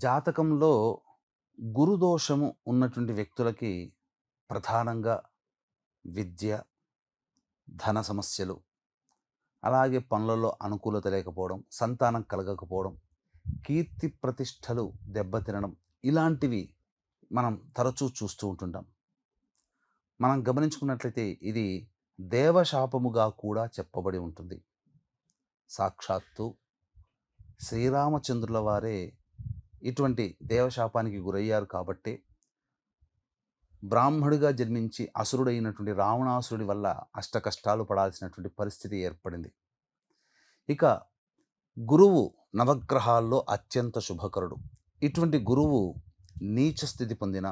జాతకంలో గురుదోషము ఉన్నటువంటి వ్యక్తులకి ప్రధానంగా విద్య, ధన సమస్యలు, అలాగే పనులలో అనుకూలత లేకపోవడం, సంతానం కలగకపోవడం, కీర్తి ప్రతిష్టలు దెబ్బతినడం ఇలాంటివి మనం తరచూ చూస్తూ ఉంటుంటాం. మనం గమనించుకున్నట్లయితే ఇది దేవశాపముగా కూడా చెప్పబడి ఉంటుంది. సాక్షాత్తు శ్రీరామచంద్రుల వారే ఇటువంటి దేవశాపానికి గురయ్యారు కాబట్టే బ్రాహ్మడిగా జన్మించి అసురుడైనటువంటి రావణాసురుడి వల్ల అష్టకష్టాలు పడాల్సినటువంటి పరిస్థితి ఏర్పడింది. ఇక గురువు నవగ్రహాల్లో అత్యంత శుభకరుడు. ఇటువంటి గురువు నీచ స్థితి పొందిన,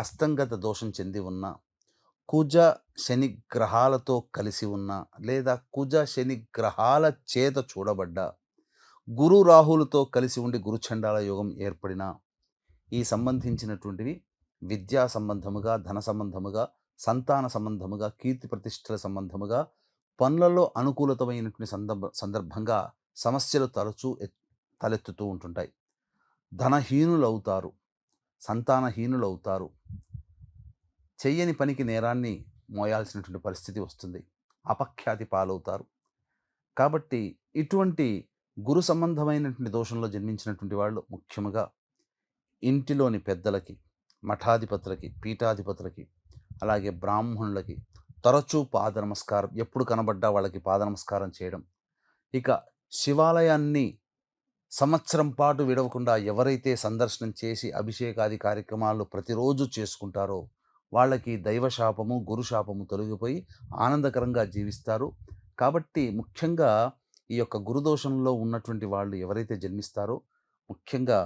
అస్తంగత దోషం చెంది ఉన్న, కుజ శని గ్రహాలతో కలిసి ఉన్న, లేదా కుజ శని గ్రహాల చేత చూడబడ్డ, గురు రాహులతో కలిసి ఉండి గురుచండాల యోగం ఏర్పడిన ఈ సంబంధించినటువంటివి విద్యా సంబంధముగా, ధన సంబంధముగా, సంతాన సంబంధముగా, కీర్తి ప్రతిష్టల సంబంధముగా, పనులలో అనుకూలతమైనటువంటి సందర్భంగా సమస్యలు తరచూ తలెత్తుతూ ఉంటుంటాయి. ధనహీనులవుతారు, సంతానహీనులవుతారు, చెయ్యని పనికి నేరాన్ని మోయాల్సినటువంటి పరిస్థితి వస్తుంది, అపఖ్యాతి పాలవుతారు. కాబట్టి ఇటువంటి గురు సంబంధమైనటువంటి దోషంలో జన్మించినటువంటి వాళ్ళు ముఖ్యముగా ఇంటిలోని పెద్దలకి, మఠాధిపతులకి, పీఠాధిపతులకి, అలాగే బ్రాహ్మణులకి తరచూ పాద నమస్కారం, ఎప్పుడు కనబడ్డా వాళ్ళకి పాద నమస్కారం చేయడం. ఇక శివాలయాన్ని సంవత్సరం పాటు విడవకుండా ఎవరైతే సందర్శనం చేసి అభిషేకాది కార్యక్రమాలు ప్రతిరోజు చేసుకుంటారో వాళ్ళకి దైవశాపము, గురుశాపము తొలగిపోయి ఆనందకరంగా జీవిస్తారు. కాబట్టి ముఖ్యంగా ఈ యొక్క గురుదోషంలో ఉన్నటువంటి వాళ్ళు ఎవరైతే జన్మిస్తారో ముఖ్యంగా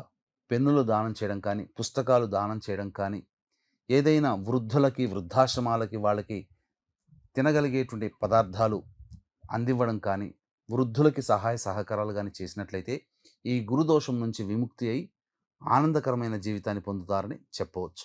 పెన్నులు దానం చేయడం కానీ, పుస్తకాలు దానం చేయడం కానీ, ఏదైనా వృద్ధులకి, వృద్ధాశ్రమాలకి వాళ్ళకి తినగలిగేటువంటి పదార్థాలు అందివ్వడం కానీ, వృద్ధులకి సహాయ సహకారాలు కానీ చేసినట్లయితే ఈ గురుదోషం నుంచి విముక్తి అయి ఆనందకరమైన జీవితాన్ని పొందుతారని చెప్పవచ్చు.